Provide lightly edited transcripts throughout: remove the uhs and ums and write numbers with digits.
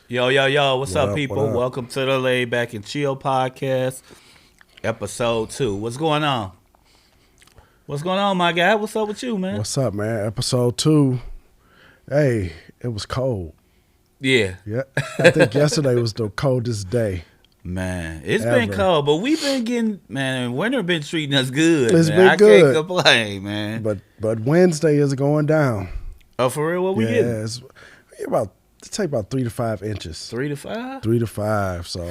Yo, what's What up, up? What people? up? Welcome to the Laid Back and Chill podcast, episode 2. What's going on? What's going on, my guy? What's up with you, man? What's up, man? Episode 2. Hey, it was cold. Yeah, Yeah, I think yesterday was the coldest day man, it's been ever. cold, but we've been getting, man, winter been treating us good, It's man. been I good. can't complain, man. But Wednesday is going down. Oh, for real? What we Yeah, getting? it take about 3 to 5 inches. 3 to 5? 3 to 5. So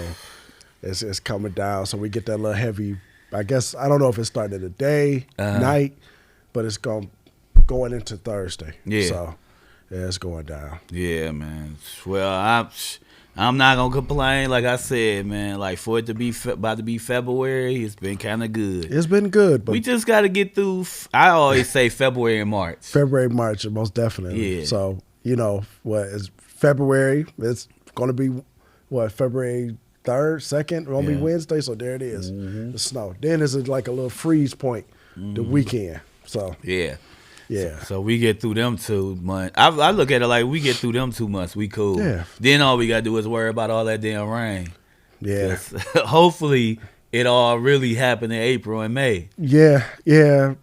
it's coming down. So we get that little heavy. I guess I don't know if it's starting today, night, but it's going into Thursday. Yeah. So yeah, it's going down. Yeah, man. Well, I'm not gonna complain. Like I said, man, like for it to be about to be February, it's been kind of good. It's been good, but We just got to get through. I always say February and March. February, March, most definitely. Yeah. So, what is February? It's going to be, February 3rd, 2nd? Going to be Yeah. Wednesday, so there it is. The snow. Then it's like a little freeze point the weekend. So, Yeah. yeah. So we get through them 2 months. I look at it like we get through them 2 months, we cool. Yeah. Then all we got to do is worry about all that damn rain. Yeah. 'Cause hopefully it all really happened in April and May. Yeah.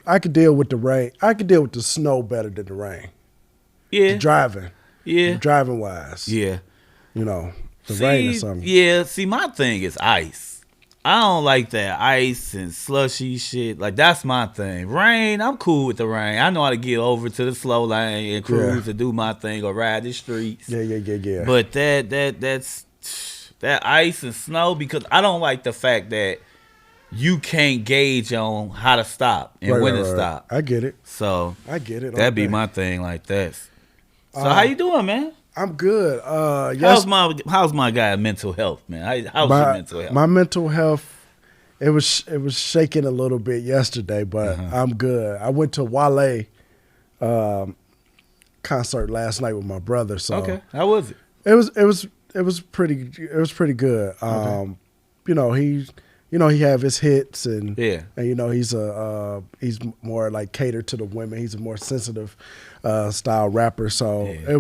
I could deal with the rain. I could deal with the snow better than the rain. Yeah. Driving. Yeah. Driving wise. Yeah. The rain or something. Yeah, see, my thing is ice. I don't like that ice and slushy shit. Like, that's my thing. Rain, I'm cool with the rain. I know how to get over to the slow lane and cruise and do my thing or ride the streets. Yeah. But that's that ice and snow, because I don't like the fact that you can't gauge on how to stop and when to stop. I get it. So I get it. that'd be Okay. my thing like that. So how you doing, man? I'm good. How's my guy mental health, man? How's your mental health? My mental health, it was shaking a little bit yesterday, but I'm good. I went to Wale concert last night with my brother. So Okay, how was it? it was pretty good. He have his hits and Yeah. and he's more like catered to the women. He's a more sensitive style rapper. So Yeah. it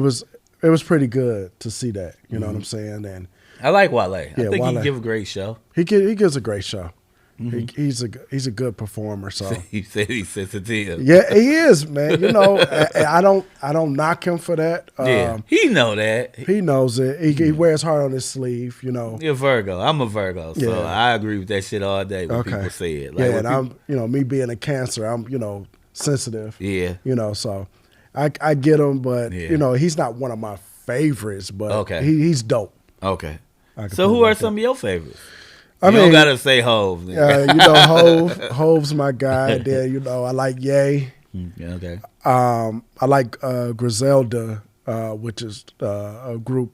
was pretty good to see that. You know what I'm saying? And I like Wale. I think he Wale. give a great show. he gives a great show. He's a good performer. So He said he's sensitive. yeah, he is, man. I don't knock him for that. Yeah, he know that. He knows it. He wears heart on his sleeve. You're a Virgo. I'm a Virgo, so Yeah. I agree with that shit all day when people say it. Like, Yeah, when and people- I'm me being a Cancer, I'm sensitive. Yeah. So I get him, but Yeah. he's not one of my favorites. But Okay. he's dope. Okay. I can So put it who are like some of your favorites? I You don't mean, gotta say Hov. Hove's my guy. Then I like Ye. Yeah, okay. I like Griselda, which is a group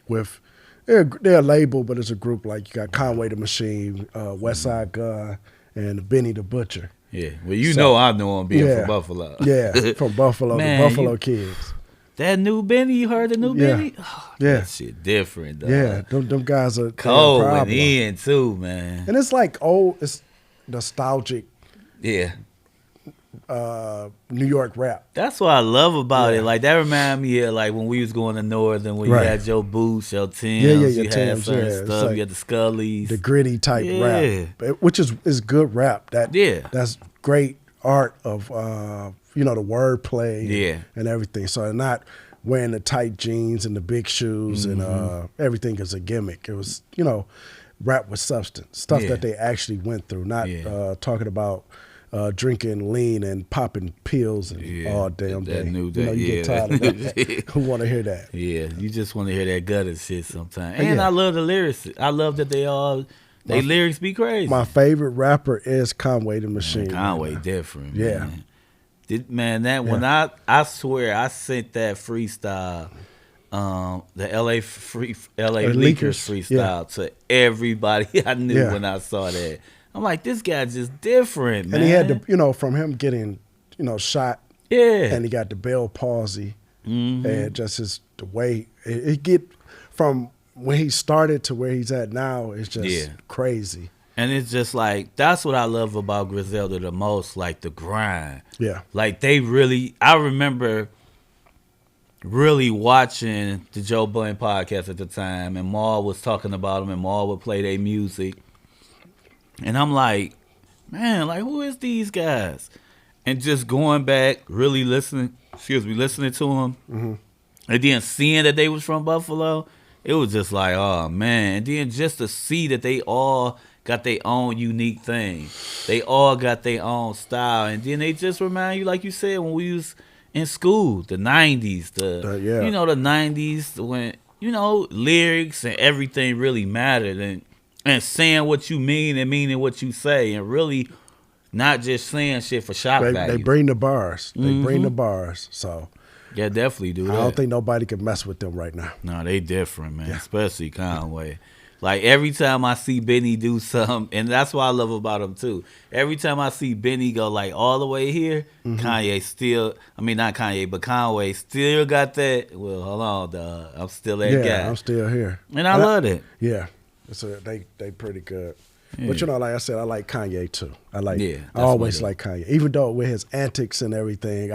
with they're a label, but it's a group like you got Conway the Machine, West Side Gun, and Benny the Butcher. Yeah. Well, I know him being Yeah. from Buffalo. Yeah, from Buffalo, Man, the Buffalo Kids. That new Benny, you heard the new Yeah. Benny? Oh, Yeah. That shit different, dog. Yeah, them guys are Cold they're a went problem. in too, man. And it's like it's nostalgic Yeah. New York rap. That's what I love about Yeah. it. Like, that remind me of like when we was going to Northern, when Right. you had your Boots, your Tims, Yeah, you your had Tims, certain yeah. It's stuff, like you had the Scullies. The gritty type Yeah. rap, which is good rap. Yeah. That's great art of the wordplay, Yeah. and everything. So they're not wearing the tight jeans and the big shoes and everything is a gimmick. It was rap with substance, stuff Yeah. that they actually went through, not Yeah. talking about drinking lean and popping pills and all damn day. That new You day, get yeah. tired of that. Who want to hear that? Yeah, you just want to hear that gutter shit sometimes. Yeah. And I love the lyrics. I love that they lyrics be crazy. My favorite rapper is Conway the Machine. Conway different, Yeah. man. When I swear I sent that freestyle, the LA Leakers freestyle to everybody I knew Yeah. when I saw that. I'm like, this guy just different, man. And he had the, from him getting, shot, yeah, and he got the Bell palsy, Mm-hmm. and just the way it get from when he started to where he's at now is just crazy. And it's just like, that's what I love about Griselda the most, like the grind. Yeah. Like they really, I remember really watching the Joe Budden podcast at the time, and Maul was talking about them, and Maul would play their music, and I'm like, man, like who is these guys? And just going back, really listening to them, and then seeing that they was from Buffalo, it was just like, oh man. And then just to see that they all got their own unique thing, they all got their own style, and then they just remind you, like you said, when we was in school, the 90s, the 90s when, lyrics and everything really mattered, and saying what you mean and meaning what you say, and really not just saying shit for shock value. They bring the bars. They bring the bars. So yeah, definitely do that. I don't think nobody can mess with them right now. No, they different, man, especially Conway. Like, every time I see Benny do something, and that's what I love about him, too. Every time I see Benny go, like, all the way here, Kanye still, I mean, not Kanye, but Conway still got that, well, hold on, dog. I'm still that guy. Yeah, I'm still here. And I love it. Yeah. They pretty good. Yeah. But, like I said, I like Kanye, too. I always like Kanye. Even though with his antics and everything,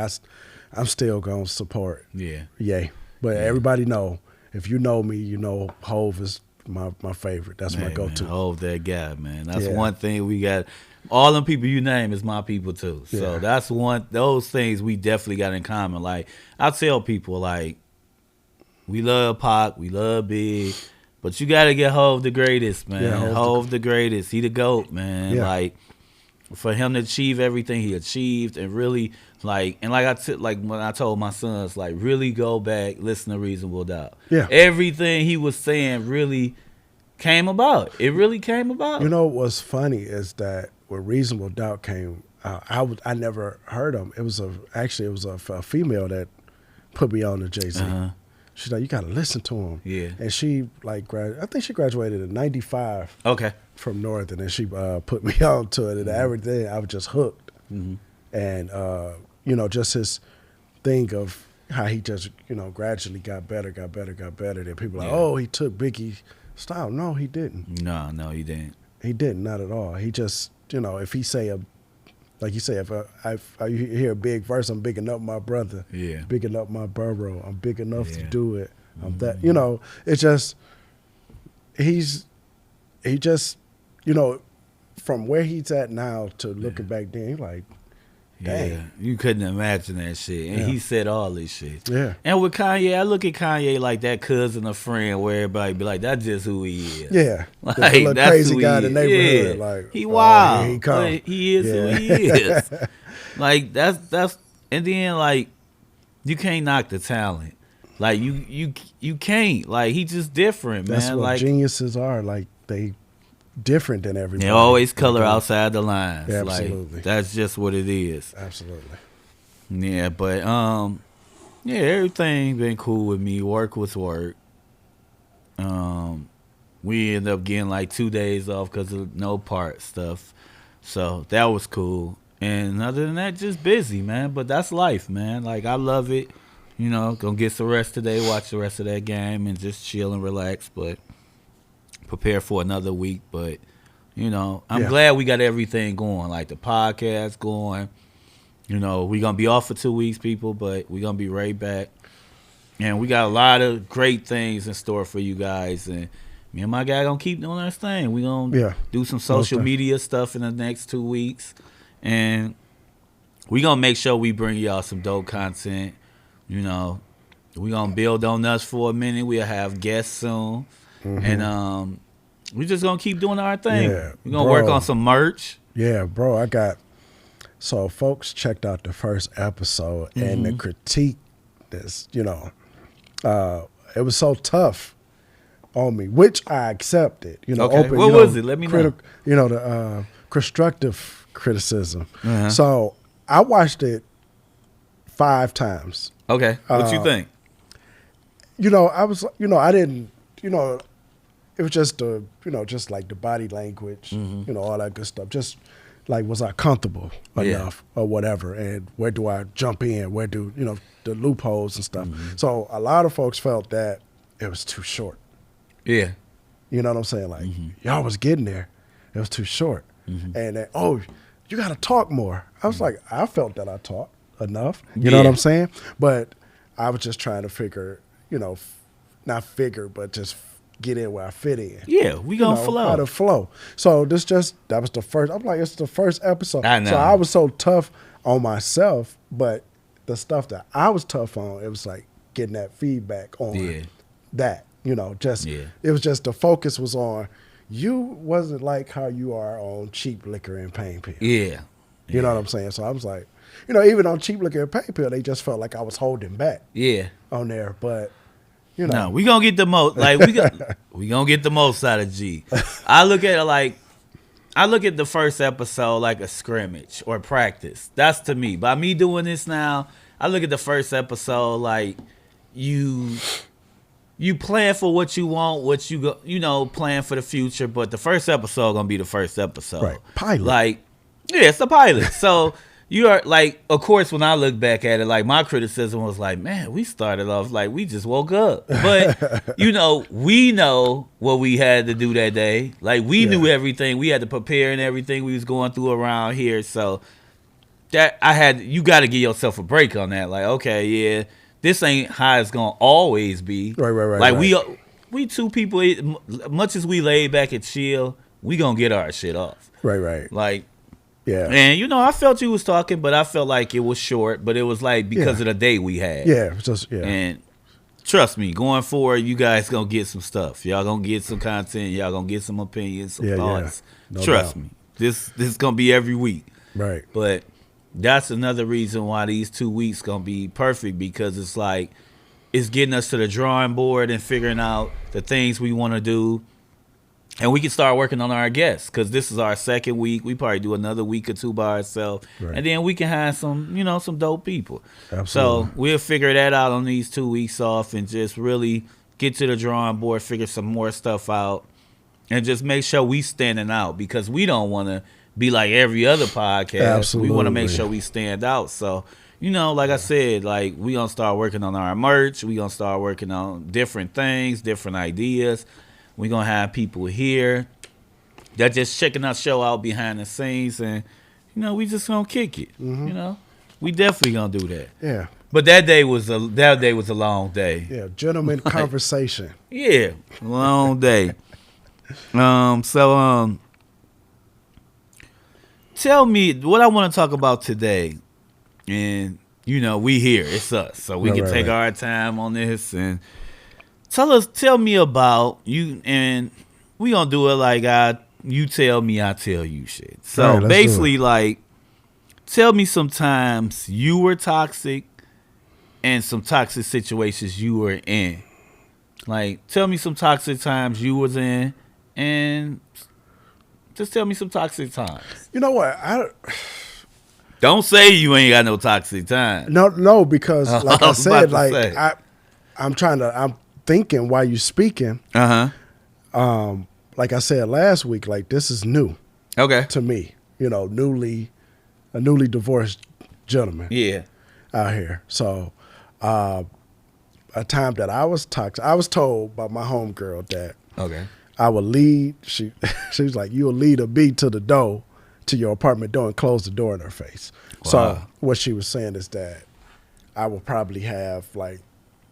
I'm still going to support. Yeah. But everybody know, if you know me, you know Hov is my favorite. That's my go-to. Hov, that guy, man. That's one thing we got. All them people you name is my people too. So that's those things we definitely got in common. Like, I tell people, like, we love Pac, we love Big, but you gotta get Hov the greatest, man. Yeah, Hov the greatest. He the GOAT, man. Yeah. Like, for him to achieve everything he achieved, and really, like, and like when I told my sons, like, really go back, listen to Reasonable Doubt. Yeah. Everything he was saying really came about. It really came about. You know what's funny is that when Reasonable Doubt came, I never heard him. It was a female that put me on to Jay-Z. She's like, you got to listen to him. Yeah. And she, like, I think she graduated in 95. Okay. From Northern, and she put me on to it, and everything, I was just hooked. And, just his thing of how he just, gradually got better. Then people are like, oh, he took Biggie's style. No, he didn't. No, he didn't. He didn't, not at all. He just, if he say like you say, if I hear a big verse, I'm bigging up my brother. Yeah. Bigging up my borough. I'm big enough to do it. I'm that, it's just, he just, from where he's at now to looking back then, like, dang. Yeah, you couldn't imagine that shit. And he said all this shit. Yeah. And with Kanye, I look at Kanye like that cousin or friend where everybody be like, that's just who he is. Yeah. Like, the that's crazy guy in the neighborhood. Yeah. Like, he wild. He come. He is who he is. Like, that's, and then, like, you can't knock the talent. Like, you can't. Like, he just different, man. That's what like, geniuses are. Like, they different than everybody. They always color outside the lines. Yeah, absolutely. Like, that's just what it is. Absolutely. Yeah, but everything been cool with me. Work was work. We ended up getting like 2 days off because of no part stuff. So that was cool. And other than that, just busy, man. But that's life, man. Like, I love it. Gonna get some rest today, watch the rest of that game, and just chill and relax. But prepare for another week. But, I'm glad we got everything going. Like, the podcast going. We're going to be off for 2 weeks, people, but we're going to be right back. And we got a lot of great things in store for you guys. And me and my guy going to keep doing our thing. We're going to do some social media stuff in the next 2 weeks. And we're going to make sure we bring y'all some dope content. We're going to build on us for a minute. We'll have guests soon. And we're just going to keep doing our thing. Yeah, we're going to work on some merch. Yeah, bro. So folks checked out the first episode and the critique that's, it was so tough on me, which I accepted, Okay. What was it? Let me know. The constructive criticism. So I watched it 5 times. Okay. What you think? I was, I didn't, it was just just like the body language, all that good stuff. Just like, was I comfortable enough or whatever? And where do I jump in? Where do, the loopholes and stuff. So a lot of folks felt that it was too short. Yeah. You know what I'm saying? Like, y'all was getting there. It was too short. And then, you got to talk more. I was like, I felt that I talked enough. You know what I'm saying? But I was just trying to figure, not figure, but just get in where I fit in. Yeah, we gonna flow. How to flow. So that was the first. I'm like, it's the first episode. I know. So I was so tough on myself, but the stuff that I was tough on, it was like getting that feedback on that. It was just the focus was on you wasn't like how you are on cheap liquor and pain pill. Yeah. You know what I'm saying? So I was like, even on cheap liquor and pain pill, they just felt like I was holding back. Yeah. On there, but. No, we gonna get the most. Like we gonna get the most out of G. I look at the first episode like a scrimmage or practice. That's to me. By me doing this now, I look at the first episode like you plan for what you want, what you go, plan for the future. But the first episode gonna be the first episode. Right, pilot. Like, it's the pilot. So. You are like, of course, when I look back at it, like my criticism was like, man, we started off like we just woke up. But, we know what we had to do that day. Like we knew everything. We had to prepare and everything we was going through around here. So you got to give yourself a break on that. Like, okay, yeah, this ain't how it's going to always be. Right. Like we two people, much as we laid back and chill, we going to get our shit off. Right. Like. Yeah. And, I felt you was talking, but I felt like it was short, but it was like because of the day we had. Yeah. And trust me, going forward, you guys going to get some stuff. Y'all going to get some content. Y'all going to get some opinions, some thoughts. No trust doubt. me. This is going to be every week. Right. But that's another reason why these 2 weeks going to be perfect, because it's like it's getting us to the drawing board and figuring out the things we want to do. And we can start working on our guests, because this is our second week. We probably do another week or two by ourselves. Right. And then we can have some dope people. Absolutely. So we'll figure that out on these 2 weeks off and just really get to the drawing board, figure some more stuff out, and just make sure we standing out, because we don't want to be like every other podcast. Absolutely. We want to make sure we stand out. So, like I said, like we going to start working on our merch. We going to start working on different things, different ideas. We're going to have people here that just checking our show out behind the scenes, and, we just going to kick it. Mm-hmm. We definitely going to do that. Yeah. But that day was a long day. Yeah, gentleman conversation. Yeah, long day. Tell me what I want to talk about today. And, we here. It's us. So we can take our time on this, and tell me about you, and we gonna do it like you tell me, I tell you shit. So basically, like, tell me some times you were toxic and some toxic situations you were in. Like, tell me some toxic times you was in, and just tell me some toxic times. You know what? Don't say you ain't got no toxic time. No, because like I said, like I'm thinking while you're speaking. Like I said last week, like this is new. Okay. To me, a newly divorced gentleman. Yeah. Out here. So, a time that I was toxic, I was told by my homegirl that I would lead. She was like, "You'll lead a bee to the door, to your apartment door, and close the door in her face." Wow. So what she was saying is that I would probably have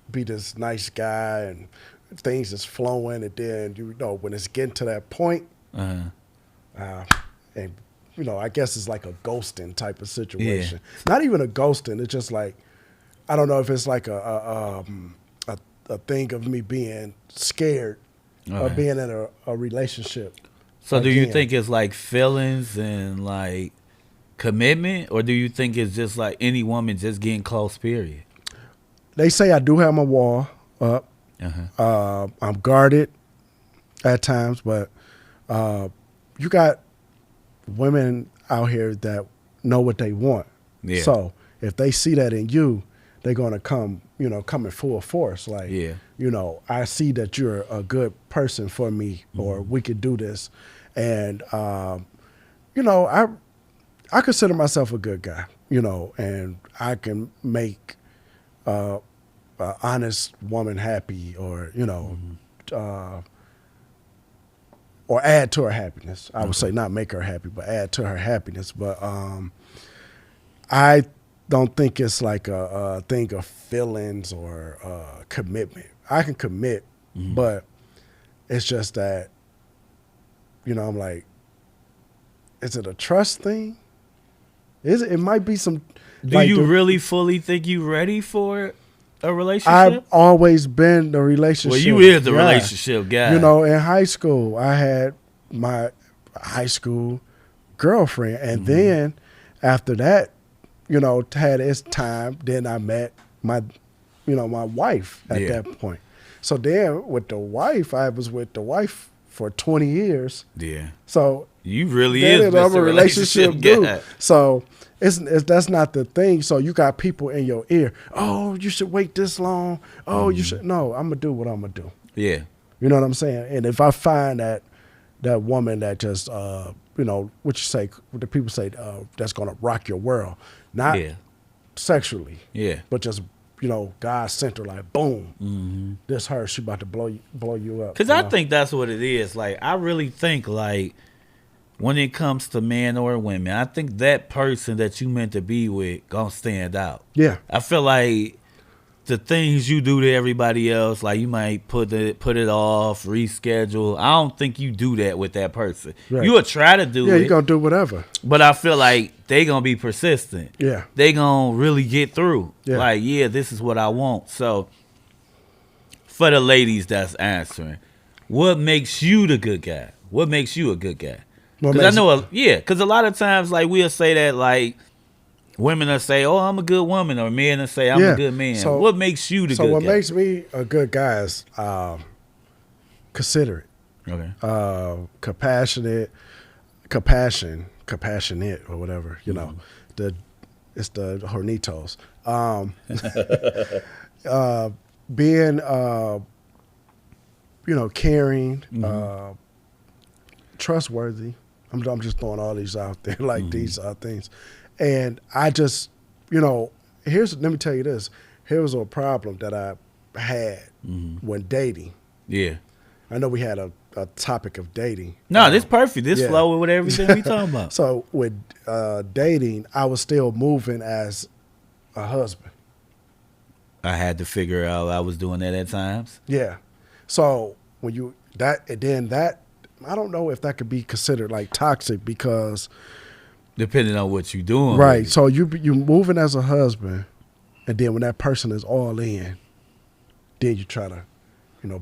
be this nice guy and things is flowing, and then when it's getting to that point, and I guess it's like a ghosting type of situation. Yeah. Not even a ghosting. It's just like, I don't know if it's like a thing of me being scared of being in a relationship. So do you think it's like feelings and like commitment, or do you think it's just like any woman just getting close, period? They say I do have my wall up. I'm guarded at times, but you got women out here that know what they want. Yeah. So if they see that in you, they're gonna come in full force. Like, I see that you're a good person for me, or we could do this. And I consider myself a good guy, and I can make an honest woman happy, or or add to her happiness. I would say not make her happy, but add to her happiness. But I don't think it's like a thing of feelings or commitment. I can commit, but it's just that, I'm like, is it a trust thing? It might be some. Do you really fully think you ready for a relationship? I've always been the relationship. Well, you is the relationship guy. In high school, I had my high school girlfriend, and then after that, had its time. Then I met my wife at that point. So then with the wife, I was with the wife for 20 years. Yeah. So you really is a relationship guy. So it's that's not the thing. So you got people in your ear. Oh, you should wait this long. Oh, you should. No, I'm gonna do what I'm gonna do. Yeah. You know what I'm saying? And if I find that woman that just what you say, what the people say, that's gonna rock your world, not sexually, but just God sent her, like boom, this her, she about to blow you up. Because I think that's what it is. Like I really think like when it comes to men or women, I think that person that you meant to be with gonna stand out. Yeah, I feel like the things you do to everybody else, like you might put it off, reschedule. I don't think you do that with that person. Right. You will try to do it. Yeah, you're gonna do whatever. But I feel like they gonna be persistent. Yeah. They gonna really get through. Yeah. Like, this is what I want. So for the ladies that's answering, what makes you the good guy? What makes you a good guy? Because I know, because a lot of times, like, we'll say that, like, women will say, oh, I'm a good woman, or men will say, I'm a good man. So, what makes you the good guy? So what makes me a good guy is considerate. Okay. Compassionate, or whatever, it's the hornitos. Being, caring, trustworthy. I'm just throwing all these out there, like these things. And I just, let me tell you this. Here's a problem that I had when dating. Yeah. I know we had a topic of dating. No, this perfect. This flow with everything we talking about. So with dating, I was still moving as a husband. I had to figure out I was doing that at times. Yeah. So when I don't know if that could be considered like toxic because depending on what you're doing. Right. So you moving as a husband, and then when that person is all in, then you try to,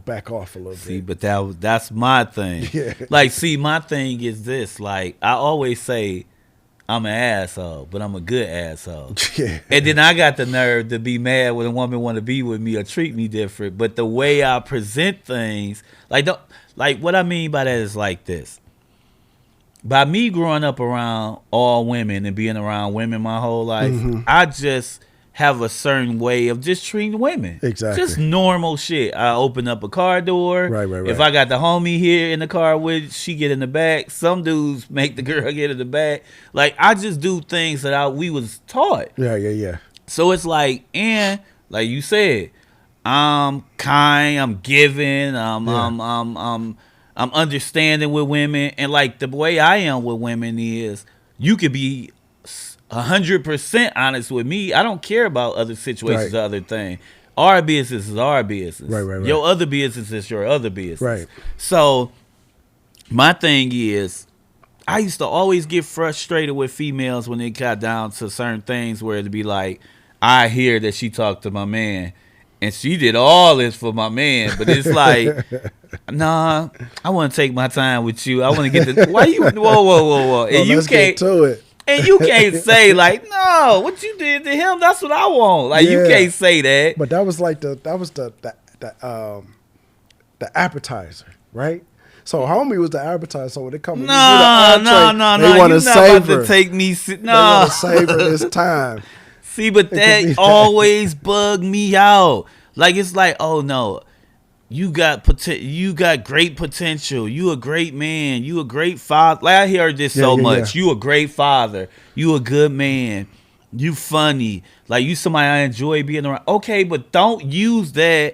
back off a little bit. See, but that's my thing. Yeah. Like, see, my thing is this. Like, I always say I'm an asshole, but I'm a good asshole. Yeah. And then I got the nerve to be mad when a woman want to be with me or treat me different. But the way I present things, like what I mean by that is like this. By me growing up around all women and being around women my whole life, I just have a certain way of just treating women. Exactly. Just normal shit. I open up a car door. Right. If I got the homie here in the car with, she get in the back. Some dudes make the girl get in the back. Like, I just do things that we was taught. Yeah. So it's like, and like you said, I'm kind, I'm giving, I'm understanding with women, and like the way I am with women is, you could be 100% honest with me. I don't care about other situations or other things. Our business is our business. Right. Your other business is your other business. Right. So my thing is, I used to always get frustrated with females when it got down to certain things where it'd be like, I hear that she talked to my man, and she did all this for my man, but it's like, nah, I want to take my time with you. I want to get the why you whoa, and well, you let's can't get to it. And you can't say like, no, what you did to him, that's what I want. Like, you can't say that. But that was like the appetizer, right? So homie was the appetizer. So when they come, no, they want to savor. To take me, They want to savor this time. See, but that always bugged me out. Like, it's like, oh no, you got great potential. You a great man. You a great father. Like, I heard this so much. You a great father. You a good man. You funny. Like, you somebody I enjoy being around. Okay, but don't use that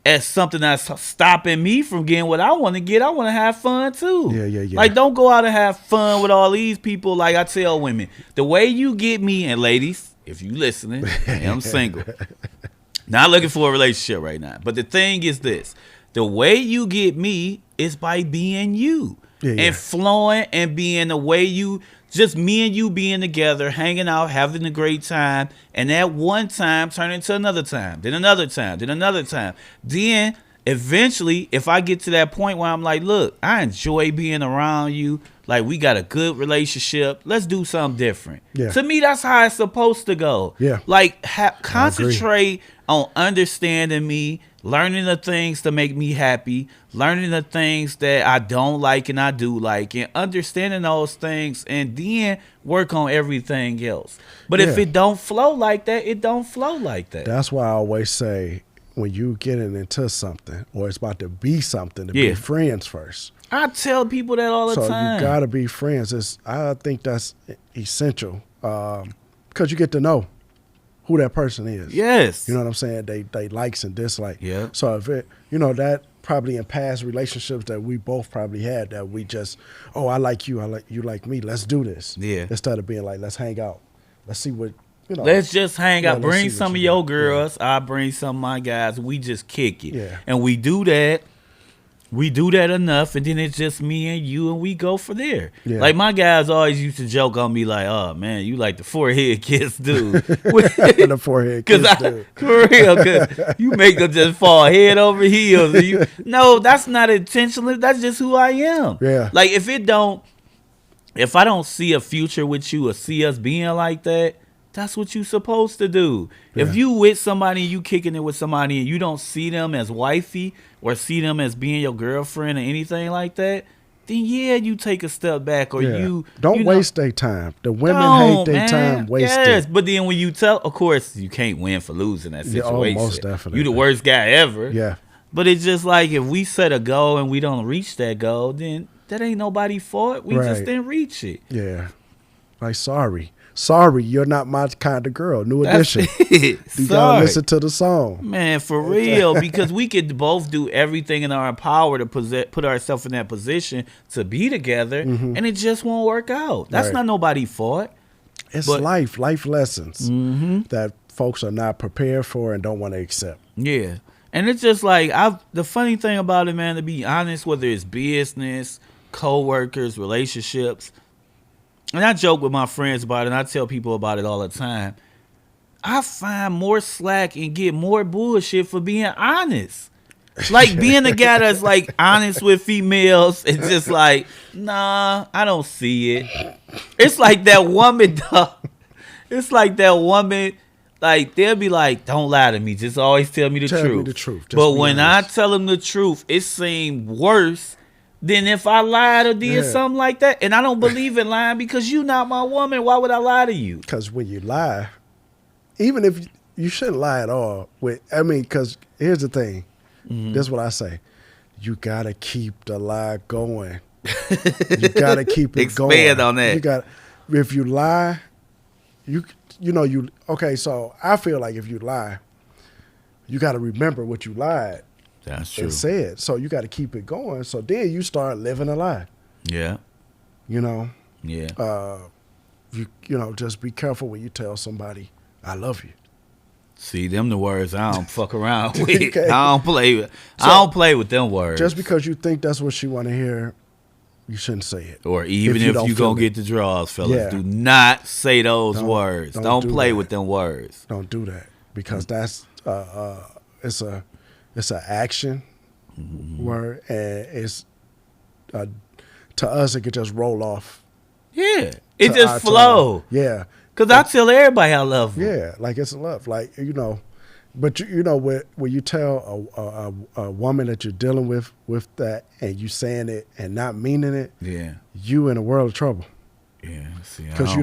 as something that's stopping me from getting what I want to get. I want to have fun too. Yeah. Like, don't go out and have fun with all these people. Like I tell women, the way you get me, and ladies, if you listening, I am single. Not looking for a relationship right now. But the thing is this. The way you get me is by being you. And flowing and being the way you, just me and you being together, hanging out, having a great time. And that one time turn into another time. Then another time. Then another time. Then eventually, if I get to that point where I'm like, look, I enjoy being around you. Like, we got a good relationship. Let's do something different. Yeah. To me, that's how it's supposed to go. Yeah. Like, concentrate on understanding me, learning the things to make me happy, learning the things that I don't like and I do like, and understanding those things, and then work on everything else. But if it don't flow like that, it don't flow like that. That's why I always say, when you getting into something or it's about to be something, to be friends first. I tell people that all the time. So you gotta be friends. I think that's essential because you get to know who that person is. Yes. You know what I'm saying? They likes and dislikes. Yeah. So if it, that probably in past relationships that we both probably had, that we just, I like you, you like me, let's do this. Yeah. Instead of being like, let's hang out. Let's see what, let's just hang out. Bring some of your girls. I bring some of my guys. We just kick it. Yeah. And we do that. We do that enough, and then it's just me and you, and we go for there. Yeah. Like, my guys always used to joke on me like, oh, man, you like the forehead kiss dude. The forehead kiss dude. For real, because you make them just fall head over heels. No, that's not intentional. That's just who I am. Yeah. Like, if I don't see a future with you or see us being like that, that's what you supposed to do. Yeah. If you with somebody and you kicking it with somebody and you don't see them as wifey or see them as being your girlfriend or anything like that, then you take a step back or you don't waste their time. The women hate their time wasted. Yes, but then when you of course you can't win for losing that situation. Most definitely. You the worst guy ever. Yeah. But it's just like, if we set a goal and we don't reach that goal, then that ain't nobody fault. We just didn't reach it. Yeah. Like, sorry, you're not my kind of girl. New edition. You gotta listen to the song. Man, for real. Because we could both do everything in our power to put ourselves in that position to be together, and it just won't work out. That's not nobody's fault. It's life lessons that folks are not prepared for and don't want to accept. Yeah. And it's just like, the funny thing about it, man, to be honest, whether it's business, co-workers, relationships, and I joke with my friends about it, and I tell people about it all the time. I find more slack and get more bullshit for being honest. Like, being a guy that's, like, honest with females and just like, nah, I don't see it. It's like that woman, dog. It's like that woman, like, they'll be like, don't lie to me. Just always tell me the truth. Tell me the truth. But when I tell them the truth, it seems worse than if I lied or did something like that. And I don't believe in lying because you not my woman. Why would I lie to you? Because when you lie, even if you shouldn't lie at all. Because here's the thing. This is what I say. You got to keep the lie going. You got to keep it going. Expand on that. If you lie, okay, so I feel like if you lie, you got to remember what you lied. That's true. And said. So you got to keep it going. So then you start living a lie. Yeah. Yeah. Just be careful when you tell somebody, I love you. See, them the words I don't fuck around with. Okay. I don't play with them words. Just because you think that's what she want to hear, you shouldn't say it. Or even if you gonna get the draws, fellas, do not say those words. Don't play with them words. Don't do that, because that's it's an action word, and it's to us it could just roll off. Yeah, it just flow. Yeah, because I tell everybody I love them. Yeah, like it's love, like But when you tell a woman that you're dealing with that, and you saying it and not meaning it, you in a world of trouble. Yeah, see, because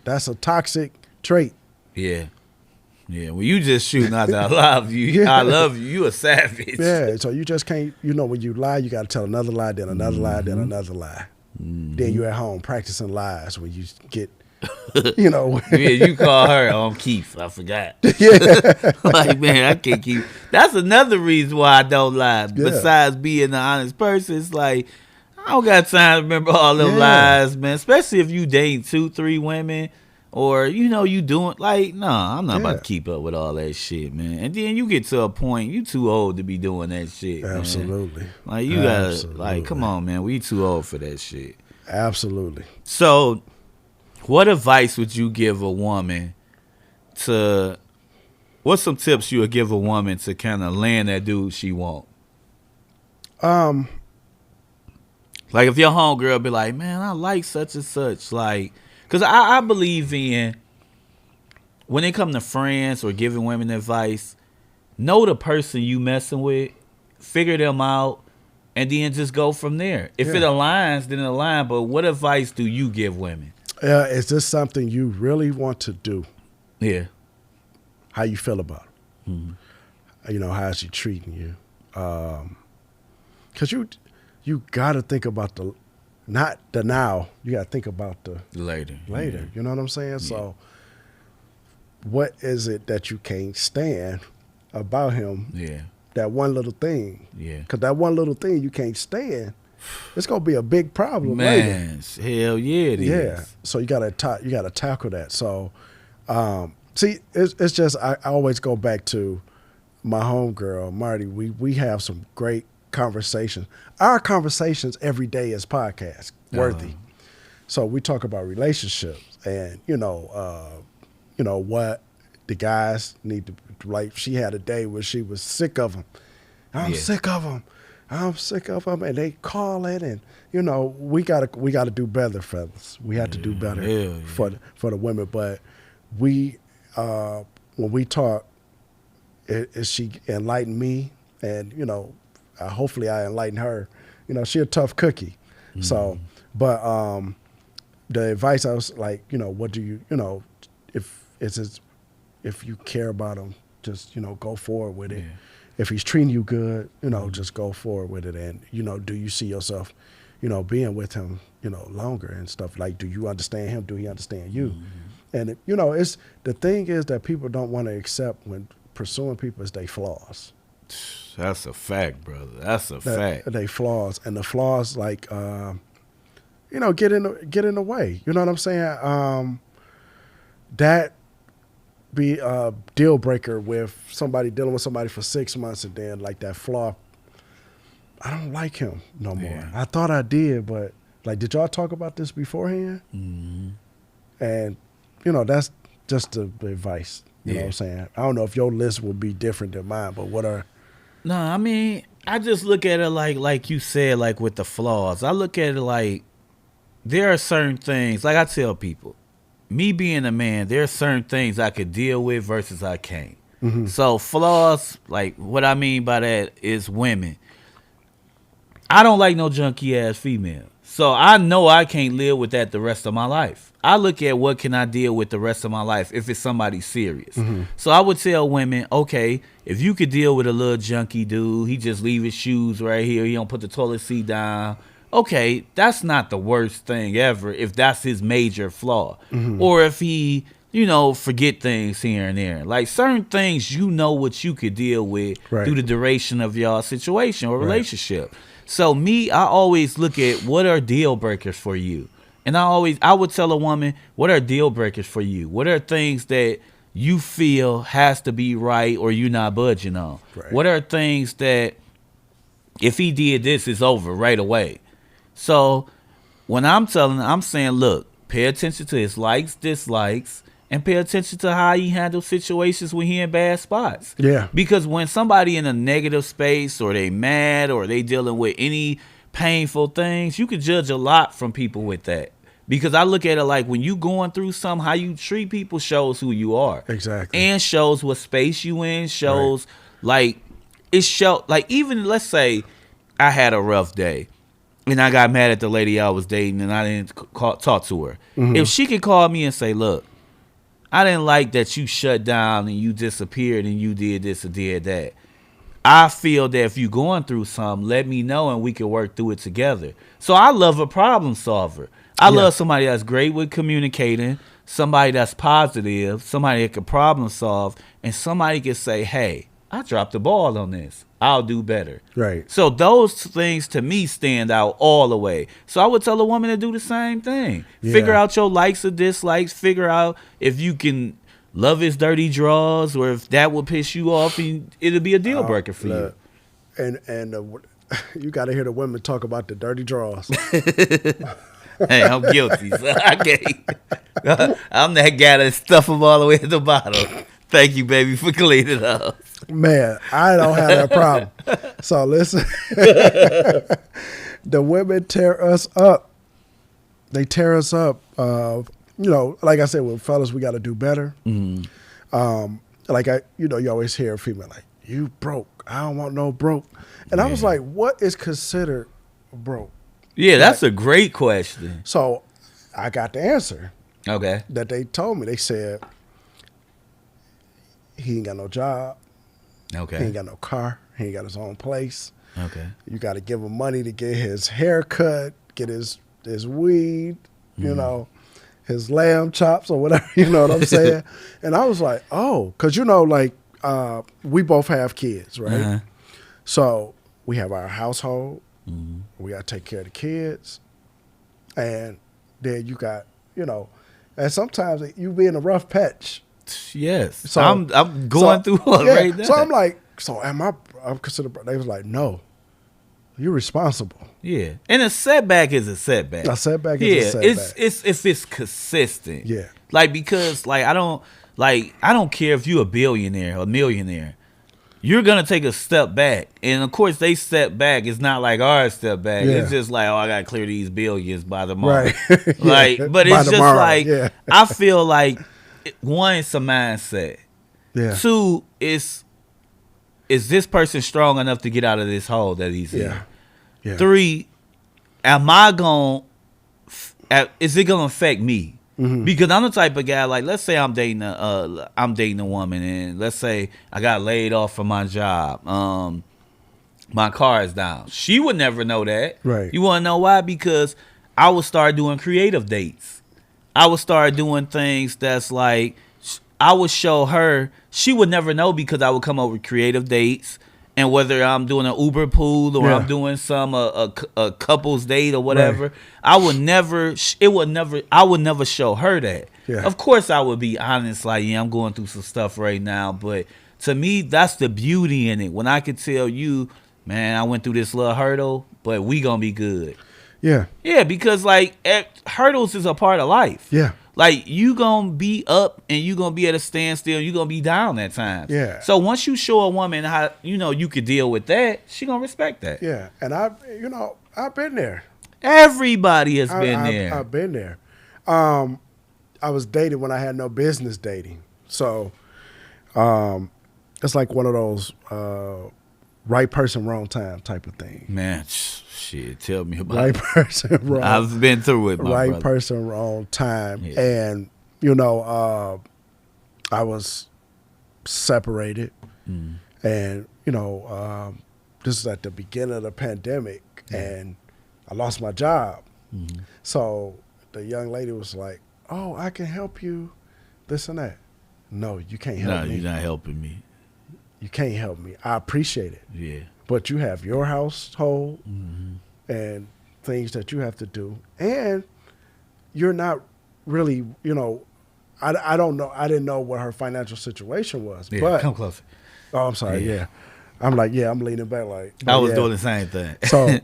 that's a toxic trait. Yeah. Yeah, well, you just shooting out that I love you. I love you. You a savage. Yeah, so you just can't, when you lie, you got to tell another lie, then another lie, then another lie. Then you're at home practicing lies when you get, Yeah, you call her Keith. I forgot. Yeah. Like, man, I can't keep. That's another reason why I don't lie. Yeah. Besides being an honest person, it's like, I don't got time to remember all them lies, man. Especially if you date 2-3 women. or you doing like, nah, I'm not Yeah. about to keep up with all that shit, man. And then you get to a point you too old to be doing that shit, man. Absolutely. Like you gotta, like, come on, man, we too old for that shit. Absolutely. So, what advice would you give a woman to? What's some tips you would give a woman to kind of land that dude she want? Like if your homegirl be like, man, I like such and such, like, cause I believe in when it come to friends or giving women advice, know the person you messing with, figure them out, and then just go from there. If it aligns, then it aligns. But what advice do you give women? Is this something you really want to do? Yeah. How you feel about it? Mm-hmm. How is she treating you? Because you got to think about not the now. You got to think about the later. Yeah. You know what I'm saying? Yeah. So what is it that you can't stand about him? Yeah. That one little thing. Yeah. Because that one little thing you can't stand, it's gonna be a big problem Man, later. Hell yeah, it is. Yeah. So you gotta tackle that. So see, it's just I always go back to my homegirl, Marty. We have some great conversations. Our conversations every day is podcast worthy. So we talk about relationships and what the guys need to, like. She had a day where she was sick of them. I'm sick of them. And they call it, and we gotta do better, fellas. We have to do better for the women. But we when we talk, she enlightened me, and hopefully I enlighten her. She a tough cookie. Mm-hmm. So, but the advice I was like, what do you if you care about him, just go forward with it. Yeah. If he's treating you good, just go forward with it. And do you see yourself, being with him, longer and stuff? Like, do you understand him? Do he understand you? Mm-hmm. And it's the thing is that people don't want to accept when pursuing people is they flaws. That's a fact, brother. That's a fact. They flaws, and the flaws like get in the way. You know what I'm saying? That be a deal breaker with somebody dealing with somebody for 6 months, and then like that flaw, I don't like him no more. Yeah. I thought I did, but like, did y'all talk about this beforehand? Mm-hmm. And that's just the advice. You know what I'm saying? I don't know if your list will be different than mine, but what are? No, I mean, I just look at it like you said, like with the flaws. I look at it like there are certain things, like I tell people, me being a man, there are certain things I could deal with versus I can't. Mm-hmm. So flaws, like what I mean by that is women. I don't like no junky ass female. So I know I can't live with that the rest of my life. I look at what can I deal with the rest of my life if it's somebody serious. Mm-hmm. So I would tell women, okay, if you could deal with a little junky dude, he just leave his shoes right here, he don't put the toilet seat down. Okay, that's not the worst thing ever if that's his major flaw. Mm-hmm. Or if he, forget things here and there. Like certain things, what you could deal with through the duration of y'all situation or relationship. So I always look at what are deal breakers for you. And I would tell a woman, what are deal breakers for you? What are things that you feel has to be right or you're not budging on? Right. What are things that if he did this, it's over right away? So when I'm saying, look, pay attention to his likes, dislikes, and pay attention to how he handles situations when he in bad spots. Yeah. Because when somebody in a negative space or they mad or they dealing with any painful things, you could judge a lot from people with that. Because I look at it like when you going through something, how you treat people shows who you are. Exactly. And shows what space you in, shows like even let's say I had a rough day. And I got mad at the lady I was dating and I didn't talk to her. Mm-hmm. If she could call me and say, look, I didn't like that you shut down and you disappeared and you did this or did that. I feel that if you're going through something, let me know and we can work through it together. So I love a problem solver. I love somebody that's great with communicating, somebody that's positive, somebody that can problem solve, and somebody can say, hey, I dropped the ball on this. I'll do better. Right. So those things to me stand out all the way. So I would tell a woman to do the same thing. Yeah. Figure out your likes or dislikes. Figure out if you can love his dirty draws or if that will piss you off. And it'll be a deal breaker for you. And you got to hear the women talk about the dirty draws. Hey, I'm guilty. So I can't. I'm that guy that stuff them all the way at the bottom. Thank you, baby, for cleaning it up. Man, I don't have that problem. So listen, the women tear us up. They tear us up. You know, like I said, with fellas, we got to do better. Mm-hmm. You always hear a female like, "You broke. I don't want no broke." And I was like, "What is considered broke?" Yeah, that's a great question. So I got the answer. Okay. That they told me. They said he ain't got no job. Okay. He ain't got no car. He ain't got his own place. Okay. You got to give him money to get his hair cut, get his weed, you know, his lamb chops or whatever, you know what I'm saying? And I was like, oh, because, you know, like we both have kids, right? Uh-huh. So we have our household. Mm-hmm. We got to take care of the kids. And then you got, you know, and sometimes you be in a rough patch. Yes. So I'm going through one right now. So I'm like, I'm considered, they was like, no, you're responsible. Yeah. And a setback is a setback. A setback is a setback. It's if it's consistent. Yeah. Like, because like I don't care if you're a billionaire or a millionaire. You're gonna take a step back. And of course they step back. It's not like our step back. Yeah. It's just like, oh, I gotta clear these billions by tomorrow. Right. Like, but it's just like I feel like one, it's a mindset. Yeah. Two, is this person strong enough to get out of this hole that he's in? Yeah. Three, is it gonna affect me? Mm-hmm. Because I'm the type of guy, like, let's say I'm dating a woman, and let's say I got laid off from my job. My car is down. She would never know that. Right. You want to know why? Because I would start doing creative dates. I would start doing things that's like, I would show her. She would never know because I would come up with creative dates. And whether I'm doing an Uber pool or I'm doing a couple's date or whatever, right. I would never show her that. Yeah. Of course, I would be honest, like, yeah, I'm going through some stuff right now. But to me, that's the beauty in it. When I could tell you, man, I went through this little hurdle, but we gonna be good. Yeah. Yeah, because like hurdles is a part of life. Yeah. Like, you gonna be up and you gonna be at a standstill. You gonna be down at times. Yeah. So once you show a woman how you could deal with that, she gonna respect that. Yeah. And I've been there. Everybody has been there. I've been there. I was dating when I had no business dating. So it's like one of those right person, wrong time type of thing. Man, shit, tell me about right person, wrong. I've been through it, my brother. Person, wrong time. Yeah. And, I was separated. Mm. And, this is at the beginning of the pandemic, and I lost my job. Mm-hmm. So the young lady was like, oh, I can help you, this and that. No, you can't help me. No, you're not helping me. You can't help me. I appreciate it. Yeah. But you have your household and things that you have to do. And you're not really, I don't know. I didn't know what her financial situation was. Yeah, but, come closer. Oh, I'm sorry. Yeah. I'm like, I'm leaning back like. I was doing the same thing. So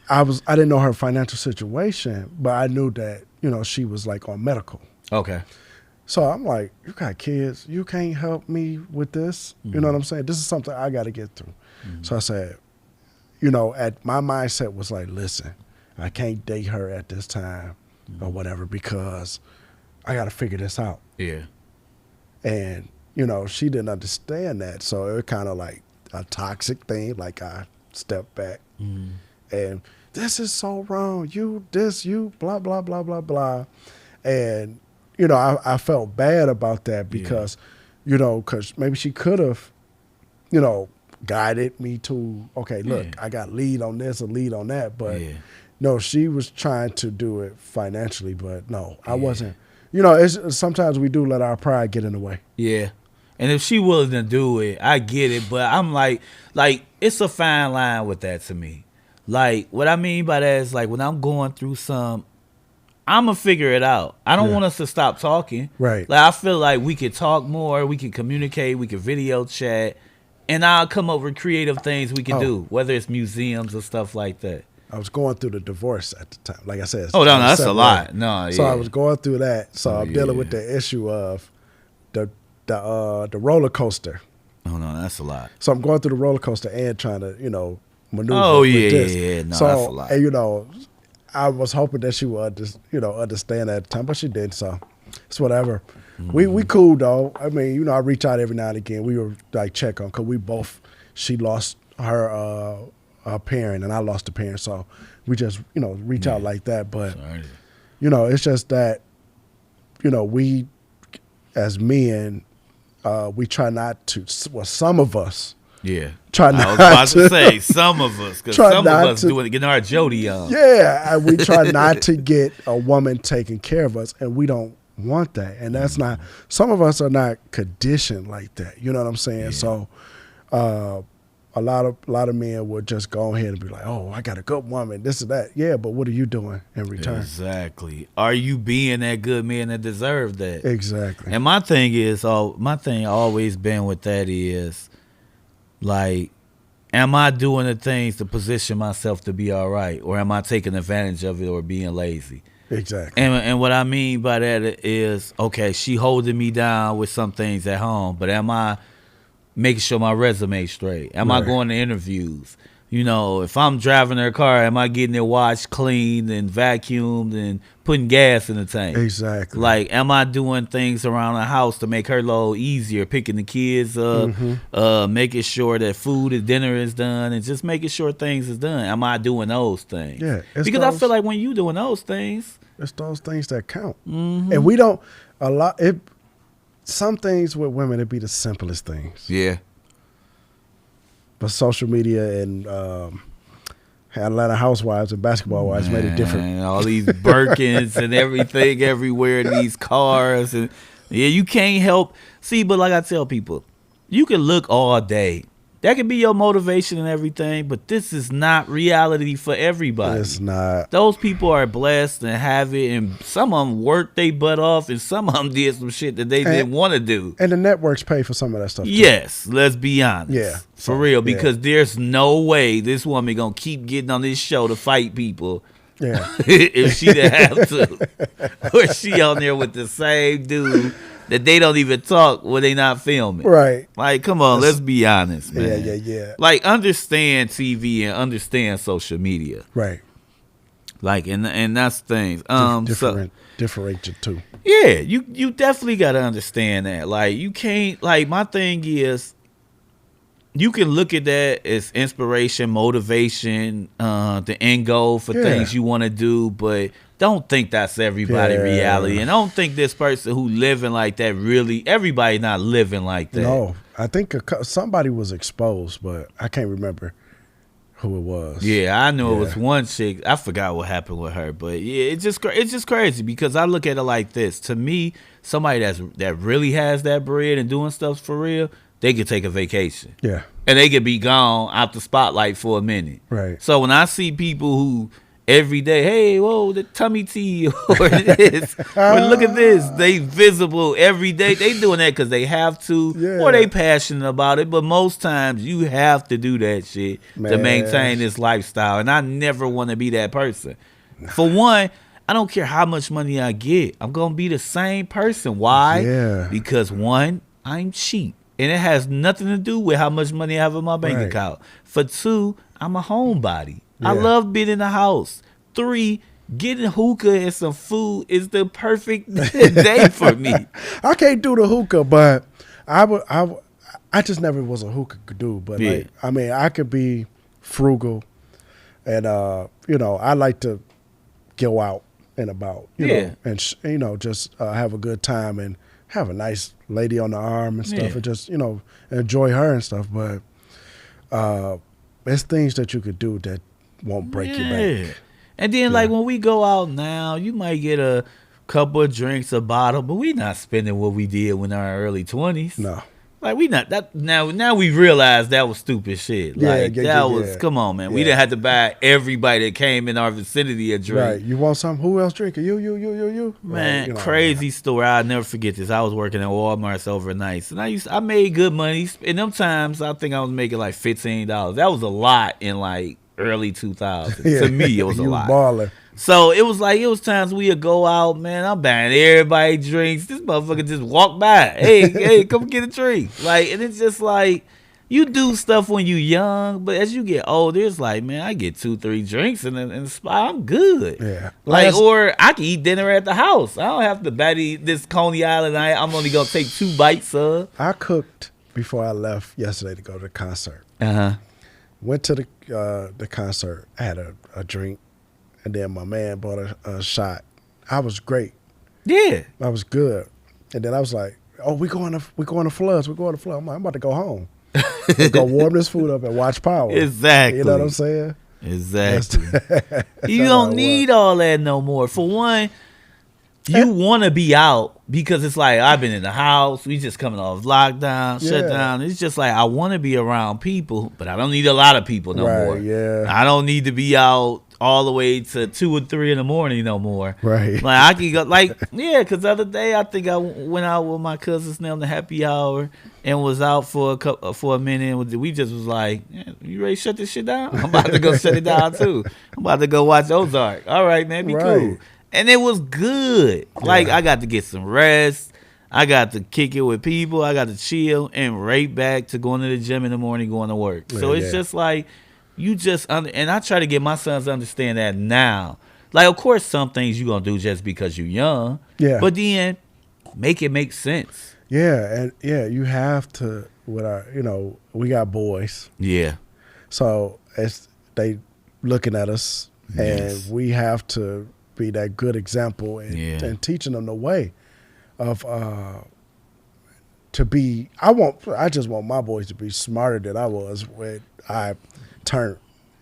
I didn't know her financial situation, but I knew that, she was like on medical. Okay. So I'm like, you got kids. You can't help me with this. Mm-hmm. You know what I'm saying? This is something I got to get through. Mm-hmm. So I said, at my mindset was like, listen, I can't date her at this time or whatever because I got to figure this out. Yeah. And, she didn't understand that. So it was kind of like a toxic thing. Like I stepped back and this is so wrong. You blah, blah, blah, blah, blah. And, I felt bad about that because, because maybe she could have, guided me to, okay, look, I got lead on this or lead on that. But no, she was trying to do it financially, but no, I wasn't. It's, sometimes we do let our pride get in the way. Yeah. And if she willing to do it, I get it. But I'm like it's a fine line with that to me. Like what I mean by that is like when I'm going through I'm gonna figure it out. I don't want us to stop talking. Right. Like I feel like we could talk more, we can communicate, we can video chat, and I'll come up with creative things we can do, whether it's museums or stuff like that. I was going through the divorce at the time. Like I said. Oh no, that's a lot. No, So I was going through that. So I'm dealing with the issue of the roller coaster. Oh no, that's a lot. So I'm going through the roller coaster and trying to, maneuver. Oh with yeah, this. yeah. No, so, that's a lot. And I was hoping that she would, understand at the time, but she didn't. So it's whatever. Mm-hmm. We cool though. I mean, I reach out every now and again. We were like check on because she lost her parent and I lost a parent, so we just reach out like that. But it's just that we as men we try not to. Well, some of us. Yeah. Try not I was about to say some of us, because some of us getting our Jody on. Yeah, we try not to get a woman taking care of us, and we don't want that. And that's not. Some of us are not conditioned like that. You know what I'm saying? Yeah. So, a lot of men would just go ahead and be like, "Oh, I got a good woman, this or that." Yeah, but what are you doing in return? Exactly. Are you being that good man that deserves that? Exactly. And my thing always been with that is, like, am I doing the things to position myself to be all right, or am I taking advantage of it or being lazy? Exactly. And what I mean by that is, okay, she holding me down with some things at home, but am I making sure my resume straight? Am I going to interviews? If I'm driving her car, am I getting it washed, cleaned, and vacuumed, and putting gas in the tank? Exactly. Like, am I doing things around the house to make her load easier, picking the kids up, making sure that dinner is done, and just making sure things is done? Am I doing those things? Yeah. Because I feel like when you doing those things, it's those things that count. Mm-hmm. And we don't, some things with women, it'd be the simplest things. Yeah. But social media and Atlanta Housewives and Basketball Wives made it different. All these Birkins and everything everywhere in these cars. And you can't help. See, but like I tell people, you can look all day. That can be your motivation and everything, but this is not reality for everybody. It's not. Those people are blessed and have it, and some of them worked their butt off, and some of them did some shit that they didn't want to do. And the networks pay for some of that stuff, too. Yes, let's be honest. Yeah. For real, because there's no way this woman going to keep getting on this show to fight people. Yeah. If she didn't have to. Or she on there with the same dude that they don't even talk when they not filming. Right. Like, come on, let's be honest, man. Yeah. Like, understand TV and understand social media. Right. Like, and that's things. Differentiate the two. Yeah, you definitely got to understand that. Like, you can't, like, my thing is, you can look at that as inspiration, motivation, the end goal for things you want to do, but don't think that's everybody reality. And don't think this person who living like that everybody not living like that. No, I think somebody was exposed, but I can't remember who it was. Yeah, I know it was one chick. I forgot what happened with her, but yeah, it's just crazy because I look at it like this. To me, somebody that really has that bread and doing stuff for real, they could take a vacation. Yeah. And they could be gone out the spotlight for a minute. Right. So when I see people who every day, hey, whoa, the tummy tea or this, or look at this, they visible every day. They doing that because they have to, or they passionate about it. But most times you have to do that shit to maintain this lifestyle. And I never want to be that person. For one, I don't care how much money I get. I'm going to be the same person. Why? Yeah. Because one, I'm cheap. And it has nothing to do with how much money I have in my bank account. For two, I'm a homebody. Yeah. I love being in the house. 3, getting hookah and some food is the perfect day for me. I can't do the hookah, but I just never was a hookah dude. But like, I mean, I could be frugal, and I like to go out and about, you know, and just have a good time and have a nice lady on the arm and stuff, and just enjoy her and stuff. But there's things that you could do that won't break your bank. And then like when we go out now, you might get a couple of drinks, a bottle, but we not spending what we did when our early 20s. No. Like we not that now we realize that was stupid shit. Like that was come on, man. We didn't have to buy everybody that came in our vicinity a drink. Right. You want something? Who else drinking? You. Man, crazy story. I'll never forget this. I was working at Walmart's overnight, and I made good money. In them times, I think I was making like $15. That was a lot in like early 2000s. To me, it was a lot. Baller. So it was times we'd go out, man. I'm buying everybody drinks. This motherfucker just walk by. Hey, come get a drink. Like, and it's just like you do stuff when you young, but as you get older, it's like, man, I get 2-3 drinks in the spot. I'm good. Yeah. Like, or I can eat dinner at the house. I don't have to batty this Coney Island. I'm only gonna take 2 bites of. I cooked before I left yesterday to go to the concert. Went to the concert. I had a drink. And then my man bought a shot. I was great. Yeah. I was good. And then I was like, oh, we going to Floods. I'm like, I'm about to go home. Go warm this food up and watch Power. Exactly. You know what I'm saying? Exactly. You don't need all that no more. For one, you want to be out because it's like, I've been in the house. We just coming off lockdown, shutdown. It's just like, I want to be around people, but I don't need a lot of people no more. Yeah. I don't need to be out all the way to 2 or 3 in the morning no more. Right. Like I can go because the other day I think I went out with my cousins on the happy hour and was out for a minute. We just was like, you ready to shut this shit down? I'm about to go shut it down too. I'm about to go watch Ozark. All right, man, be cool. And it was good. Like I got to get some rest. I got to kick it with people. I got to chill and right back to going to the gym in the morning, going to work. So it's just like, you just and I try to get my sons to understand that now. Like, of course, some things you gonna do just because you're young. Yeah. But then make it make sense. Yeah, and you have to. With our, we got boys. Yeah. So they looking at us, and we have to be that good example and teaching them the way of to be. I just want my boys to be smarter than I was when I turned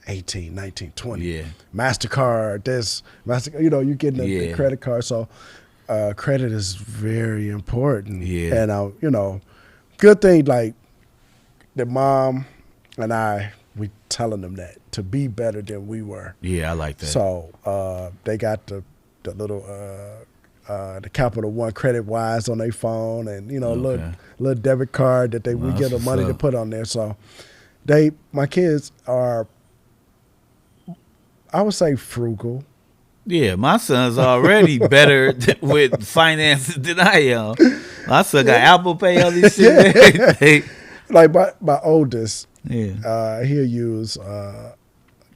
18, 19, 20. Yeah. MasterCard, you're getting the credit card. So credit is very important. Yeah. And, good thing, like, the mom and we telling them that to be better than we were. Yeah, I like that. So they got the little the Capital One Credit Wise on their phone and, little debit card that we get the money to put on there. So my kids are, I would say, frugal. Yeah, my son's already better with finances than I am. My son got Apple Pay, all this shit. Like my oldest, he'll use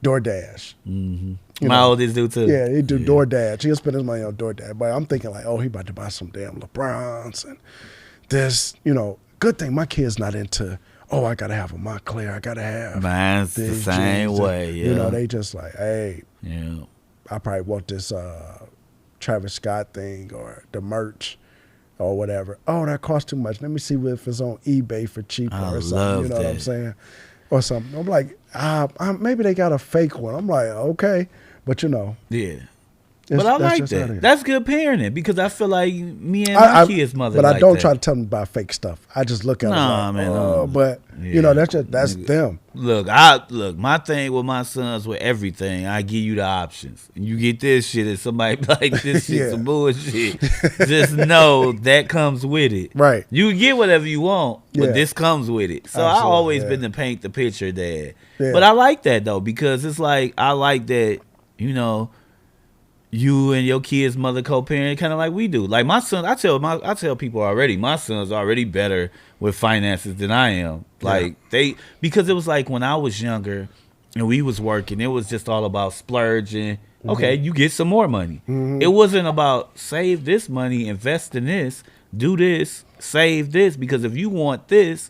DoorDash. Mm-hmm. My oldest do too. Yeah, he do DoorDash. He'll spend his money on DoorDash. But I'm thinking like, he about to buy some damn LeBrons and this. Good thing my kid's not into, I got to have a Montclair. I got to have. Mine's the same way, yeah. They just like, hey, I probably want this Travis Scott thing or the merch or whatever. Oh, that costs too much. Let me see if it's on eBay for cheaper or something. You know what I'm saying? Or something. I'm like, maybe they got a fake one. I'm like, okay. But Yeah. But I like that. That's good parenting because I feel like me and my kids' mother. But I don't try to tell them about fake stuff. I just look at them. But that's them. Look, my thing with my sons with everything, I give you the options. You get this shit and somebody like this shit some bullshit. Just know that comes with it. Right. You get whatever you want, but this comes with it. So I always been to paint the picture there. Yeah. But I like that though because it's like I like that, you and your kid's mother co-parent kind of like we do. Like my son, I tell people already, my son's already better with finances than I am. Like because it was like when I was younger and we was working, it was just all about splurging. Mm-hmm. Okay, you get some more money. Mm-hmm. It wasn't about save this money, invest in this, do this, save this, because if you want this,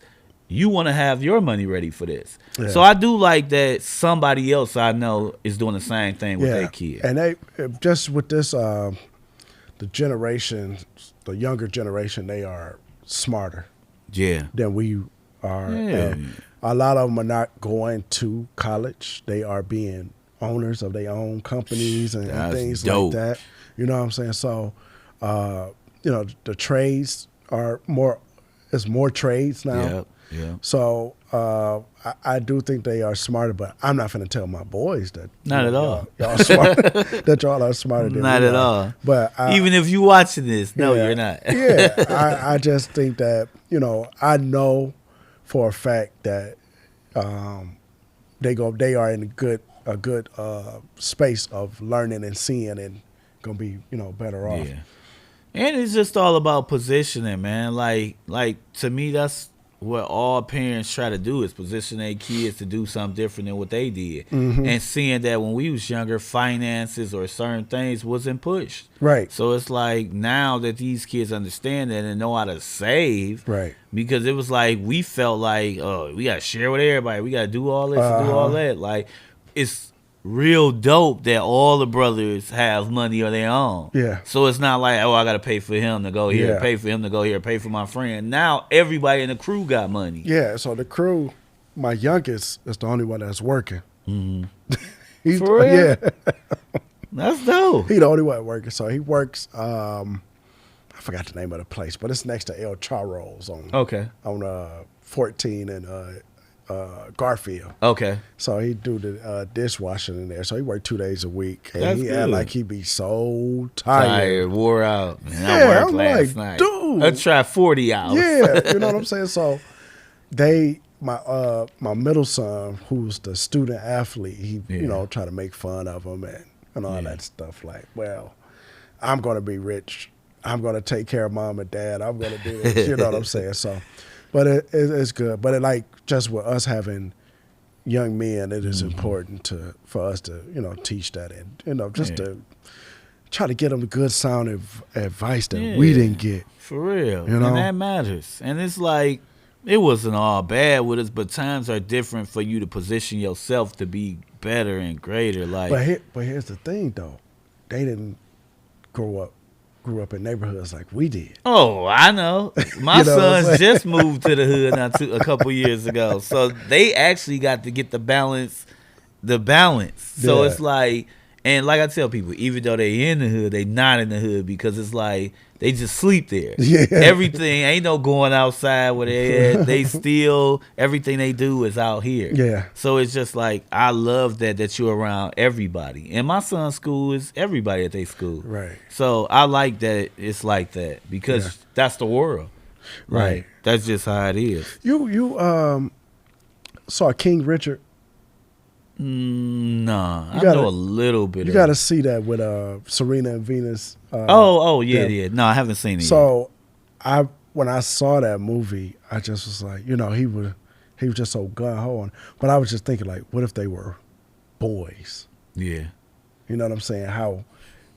you want to have your money ready for this. Yeah. So I do like that somebody else I know is doing the same thing with their kid. And they just with this, the younger generation, they are smarter. Yeah. Than we are. Yeah. And a lot of them are not going to college. They are being owners of their own companies and things dope. Like that. You know what I'm saying? So, the trades are more. it's more trades now. Yep. Yeah. So I do think they are smarter, but I'm not going to tell my boys that Not at all. y'all smart, that y'all are smarter than Not we at are. all. But Even if you watching this, no, yeah, you're not. yeah, I just think that I know for a fact that they are in a good space of learning and seeing and gonna be better off. Yeah. And it's just all about positioning, man. Like to me, that's what all parents try to do is position their kids to do something different than what they did. Mm-hmm. And seeing that when we was younger, finances or certain things wasn't pushed. Right. So it's like now that these kids understand that and know how to save. Right. Because it was like we felt like, oh, we gotta share with everybody. We gotta do all this and do all that. Like it's real dope that all the brothers have money of their own. Yeah. So it's not like, oh, I gotta pay for him to go here, Yeah. pay for him to go here, pay for my friend. Now everybody in the crew got money. Yeah. So the crew, my youngest is the only one that's working. Mm-hmm. He's, For real? Yeah. That's dope. He the only one working. So he works. I forgot the name of the place, but it's next to El Charros on 14 and Garfield. Okay. So he do the dishwashing in there. So he worked 2 days a week, and That's he good. act like he be so tired. Tired, wore out. Man, Yeah, I worked I'm last like, night. dude. I tried 40 hours. Yeah, you know what I'm saying. So my middle son, who's the student athlete, he try to make fun of him and all that stuff. Like, well, I'm gonna be rich. I'm gonna take care of mom and dad. I'm gonna do this. You know what I'm saying. So, but it's good. But like just with us having young men, it is important for us to teach that and just to try to get them good sound advice that we didn't get. For real. You know? And that matters. And it's like, it wasn't all bad with us, but times are different for you to position yourself to be better and greater. Like, But here's the thing, though. They didn't grew up in neighborhoods like we did. oh, I know. My sons just moved to the hood a couple years ago. So they actually got to get the balance. So Yeah. it's like, and like I tell people, even though they in the hood, they not in the hood because it's like they just sleep there. Yeah. Everything ain't no going outside where they at. They still everything they do is out here. Yeah. So it's just like I love that you're around everybody. And my son's school is everybody at their school. Right. So I like that it's like that because that's the world. Right. Like, that's just how it is. You saw King Richard. Nah, I gotta- know a little bit. You of got to it. see that with Serena and Venus. Yeah. No, I haven't seen it yet. So when I saw that movie, I just was like, he was just so gun ho on. But I was just thinking, like, what if they were boys? Yeah. You know what I'm saying? How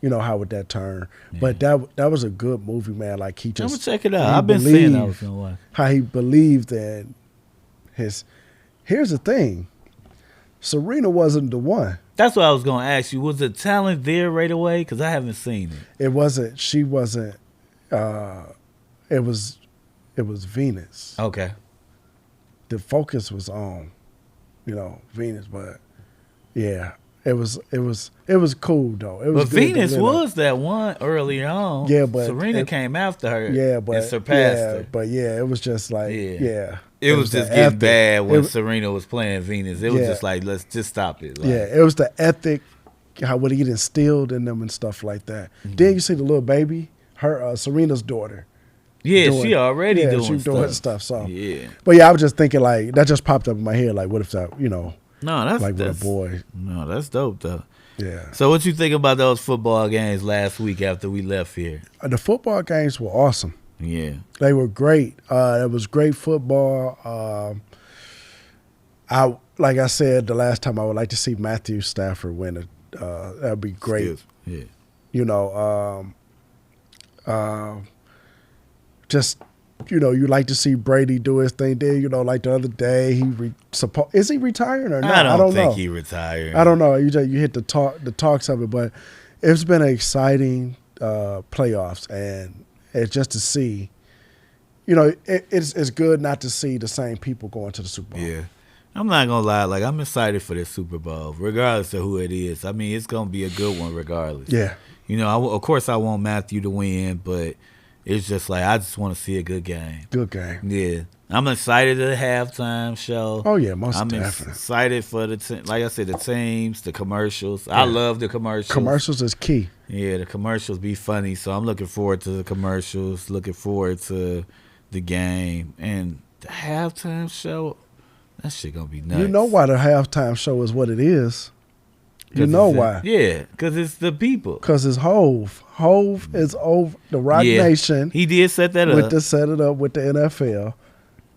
would that turn? Yeah. But that was a good movie, man. Like he I'm gonna just check it out. I've been saying I was gonna watch. How he believed in his. Here's the thing, Serena wasn't the one. That's what I was gonna ask you. Was the talent there right away? Because I haven't seen it. It wasn't. She wasn't. It was Venus. Okay. The focus was on, Venus, but yeah. It was cool though. It was. But Venus was that one earlier on. Yeah, but Serena came after her. Yeah, but and surpassed her. But it was just like It was just getting bad when Serena was playing Venus. It was just like, let's just stop it. Like, it was the ethic, what he instilled in them and stuff like that. Mm-hmm. Then you see the little baby, her Serena's daughter. Yeah, she already doing she's stuff. doing stuff. So yeah, but I was just thinking like that just popped up in my head. Like, what if that No, that's like with a boy. No, that's dope though. Yeah. So what you think about those football games last week after we left here? The football games were awesome. Yeah. They were great. It was great football. Like I said the last time, I would like to see Matthew Stafford win it. That'd be great. Yeah. Just you like to see Brady do his thing there. Like the other day, is he retiring or not? I don't think know. he retired. I don't know. You hit the talks of it, but it's been an exciting playoffs, and it's just to see. It's good not to see the same people going to the Super Bowl. Yeah. I'm not gonna lie, like I'm excited for this Super Bowl, regardless of who it is. I mean, it's gonna be a good one, regardless. Yeah. Of course, I want Matthew to win, but it's just like I just want to see a good game. Good game. Yeah, I'm excited to the halftime show. Oh yeah, most I'm definitely. excited for like I said, the teams, the commercials. I love the commercials. Commercials is key. Yeah, the commercials be funny, so I'm looking forward to the commercials. Looking forward to the game and the halftime show. That shit gonna be nuts. You know why the halftime show is what it is. You know why? Yeah, because it's the people. Because it's Hove. Hove is over the Rock Nation. He did set that up. To set it up with the NFL.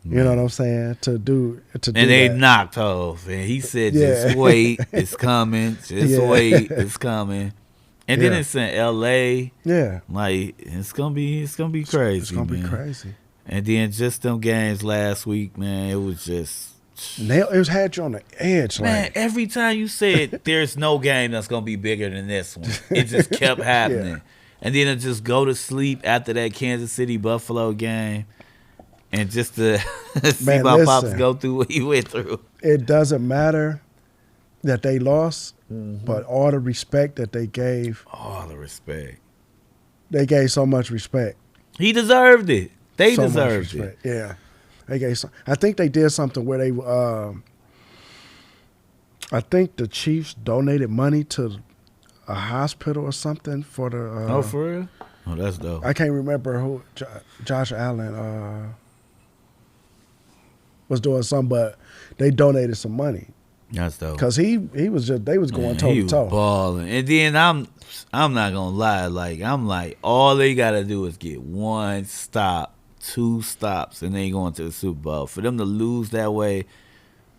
You know what I'm saying? To do and they knocked Hove. And he said, just wait, it's coming. Just wait, it's coming. And then it's in LA. Yeah. Like, it's gonna be crazy. It's gonna be crazy. And then just them games last week, man, it was just it had you on the edge, man. Every time you said there's no game that's gonna be bigger than this one, it just kept happening. And then it just go to sleep after that Kansas City Buffalo game, and just to see my pops go through what he went through. It doesn't matter that they lost, but all the respect that they gave. All the respect. They gave so much respect. He deserved it. They deserved it. Yeah. I think they did something where they I think the Chiefs donated money to a hospital or something for the oh, for real? Oh, that's dope. I can't remember who Josh Allen was doing something, but they donated some money. That's dope. Because they was going toe to toe. Balling. And then I'm not gonna lie, I'm like, all they gotta do is get one stop, 2 stops, and they going to the Super Bowl. For them to lose that way,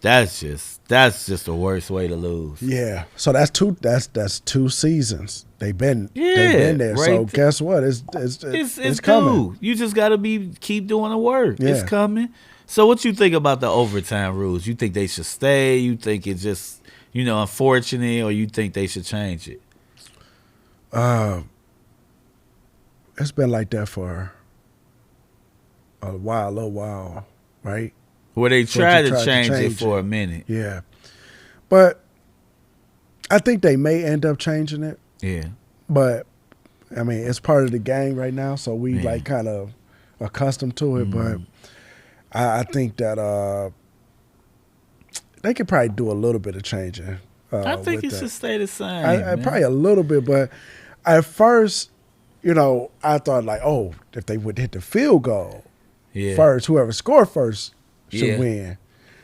that's just the worst way to lose. Yeah. So that's 2 seasons. They've been there. Right. So guess what? It's coming. Due. You just gotta keep doing the work. Yeah. It's coming. So what you think about the overtime rules? You think they should stay? You think it's just, unfortunate, or you think they should change it? It's been like that for a little while, right? Well, they tried to change it for a minute. Yeah. But I think they may end up changing it. Yeah. But, I mean, it's part of the game right now, so we kind of accustomed to it. But I think that they could probably do a little bit of changing. I think it should stay the same. Probably a little bit, but at first, I thought like, if they would hit the field goal first, whoever scored first should win.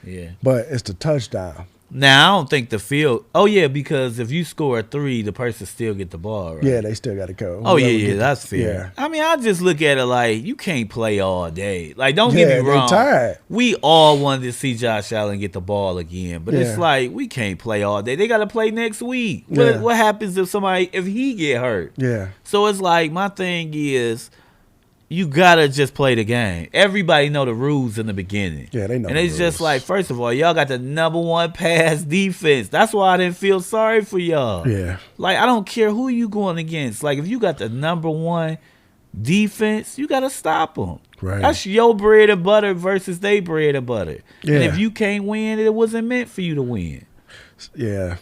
Yeah. But it's the touchdown. Now, I don't think the field. Oh, yeah, because if you score a 3, the person still get the ball, right? Yeah, they still got to go. Oh, yeah, that's fair. Yeah. I mean, I just look at it like you can't play all day. Like, don't get me wrong. Tired. We all wanted to see Josh Allen get the ball again, but it's like we can't play all day. They got to play next week. What happens if he get hurt? Yeah. So it's like my thing is, you gotta just play the game. Everybody know the rules in the beginning. Yeah, they know. And it's just like, first of all, y'all got the #1 pass defense. That's why I didn't feel sorry for y'all. Yeah. Like, I don't care who you going against. Like, if you got the #1 defense, you gotta stop them. Right. That's your bread and butter versus they bread and butter. Yeah. And if you can't win, it wasn't meant for you to win. Yeah.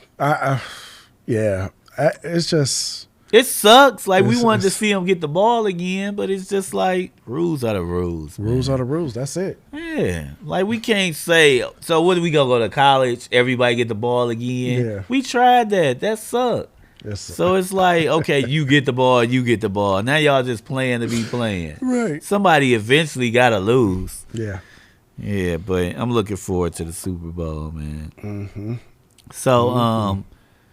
It's just. It sucks. Like, we wanted to see him get the ball again, but it's just like, rules are the rules. Man. Rules are the rules. That's it. Yeah. Like, we can't say, so what, we going to go to college, everybody get the ball again? Yeah. We tried that. That sucked. So it's like, okay, you get the ball, you get the ball. Now y'all just playing to be playing. Right. Somebody eventually got to lose. Yeah. Yeah, but I'm looking forward to the Super Bowl, man. Mm-hmm. So,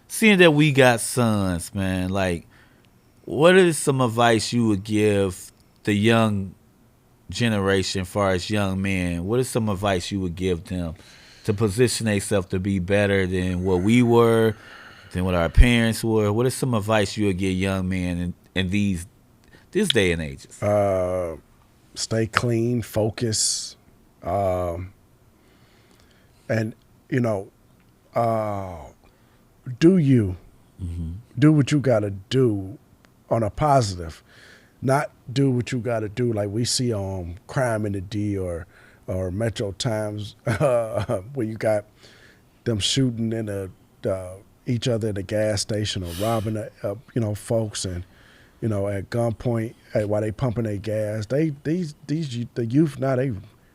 seeing that we got sons, man, like, what is some advice you would give the young generation as far as young men? What is some advice you would give them to position themselves to be better than what we were, than what our parents were? What is some advice you would give young men in this day and age? Stay clean, focus, and, do you. Mm-hmm. Do what you got to do on a positive, not do what you got to do like we see on Crime in the D or Metro Times where you got them shooting in each other at a gas station or robbing folks, and at gunpoint while they pumping their gas. The youth now, they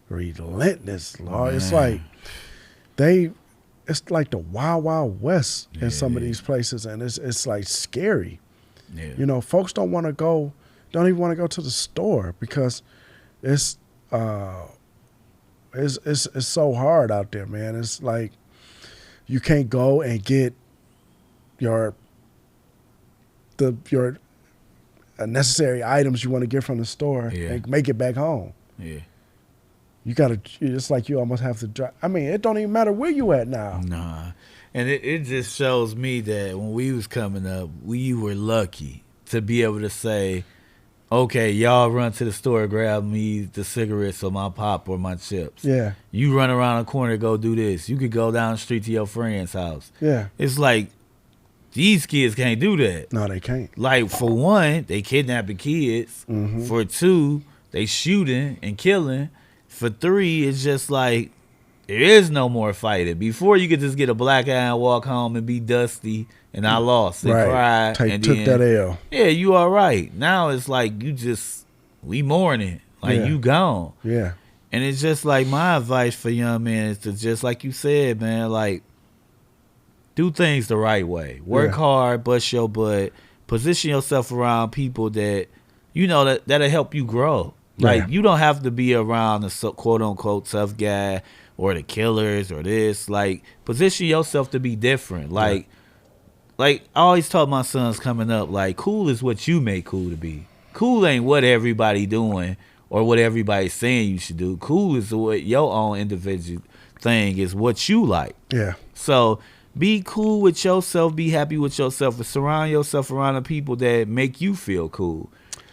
relentless, Lord. It's like it's like the Wild Wild West in some of these places, and it's like scary. Yeah. Folks don't even want to go to the store because it's so hard out there, man. It's like you can't go and get your necessary items you want to get from the store and make it back home. Yeah. You gotta. It's like you almost have to drive. I mean, it don't even matter where you at now. Nah. And it just shows me that when we was coming up, we were lucky to be able to say, okay, y'all run to the store, grab me the cigarettes or my pop or my chips. Yeah. You run around the corner, go do this. You could go down the street to your friend's house. Yeah. It's like these kids can't do that. No, they can't. Like, for one, they kidnapping kids. Mm-hmm. For two, they shooting and killing. For three, it's just like there is no more fighting. Before, you could just get a black eye and walk home and be dusty and I lost and cried. Took that L. Yeah, you all right. Now it's like we mourning. Like, you gone. Yeah. And it's just like my advice for young men is to just like you said, man, like, do things the right way. Work hard, bust your butt. Position yourself around people that, that'll help you grow. Like, you don't have to be around the quote-unquote tough guy or the killers or this. Like, position yourself to be different. Like I always taught my sons coming up, like, cool is what you make cool to be. Cool ain't what everybody doing or what everybody's saying you should do. Cool is what your own individual thing is, what you like. Yeah. So be cool with yourself. Be happy with yourself. And surround yourself around the people that make you feel cool.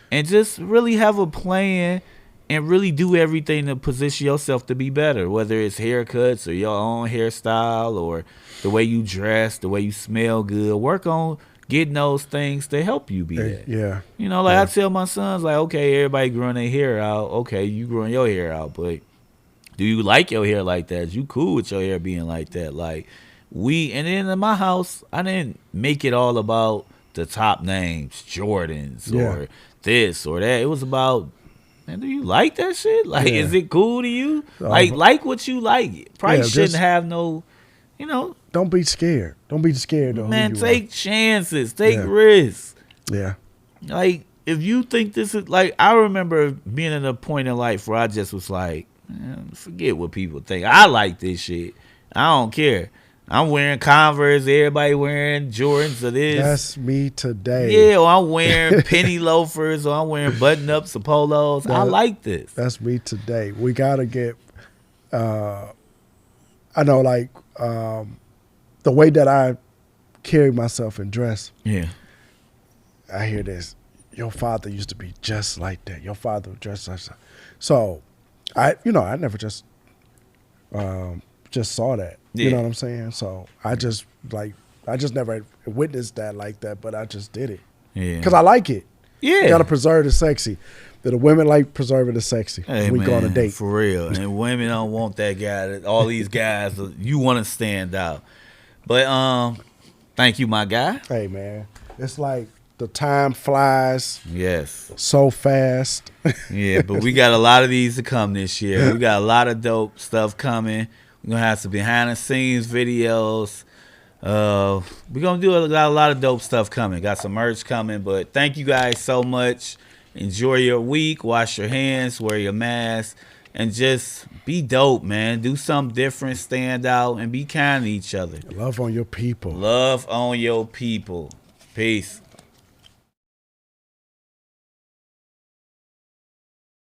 And just really have a plan and really do everything to position yourself to be better, whether it's haircuts or your own hairstyle or the way you dress, the way you smell good. Work on getting those things to help you be that. Yeah. I tell my sons, like, okay, everybody growing their hair out. Okay, you growing your hair out, but do you like your hair like that? You cool with your hair being like that? Like, and then in my house, I didn't make it all about the top names, Jordans or this or that. It was about, man, do you like that shit? Like, is it cool to you? Like what you like. Probably shouldn't have no, Don't be scared. Don't be scared of man, who you take chances. Take risks. Yeah. Like, if you think this is, like, I remember being at a point in life where I just was like, man, forget what people think. I like this shit. I don't care. I'm wearing Converse. Everybody wearing Jordans or this. That's me today. Yeah, or I'm wearing penny loafers, or I'm wearing button-ups or polos. I like this. That's me today. We got to get, I know, like, the way that I carry myself and dress. Yeah. I hear this. Your father used to be just like that. Your father dressed like that. So, I never just saw that. You know what I'm saying? So I just never witnessed that like that, but I just did it. Yeah. Because I like it. Yeah. You got to preserve the sexy. The women like preserving the sexy. Hey, we go on a date. For real. And women don't want that guy. All these guys, you want to stand out. But thank you, my guy. Hey, man. It's like the time flies. Yes. So fast. Yeah, but we got a lot of these to come this year. We got a lot of dope stuff coming. We're going to have some behind-the-scenes videos. We're going to do a lot of dope stuff coming. Got some merch coming. But thank you guys so much. Enjoy your week. Wash your hands. Wear your mask. And just be dope, man. Do something different. Stand out. And be kind to each other. Love on your people. Love on your people. Peace.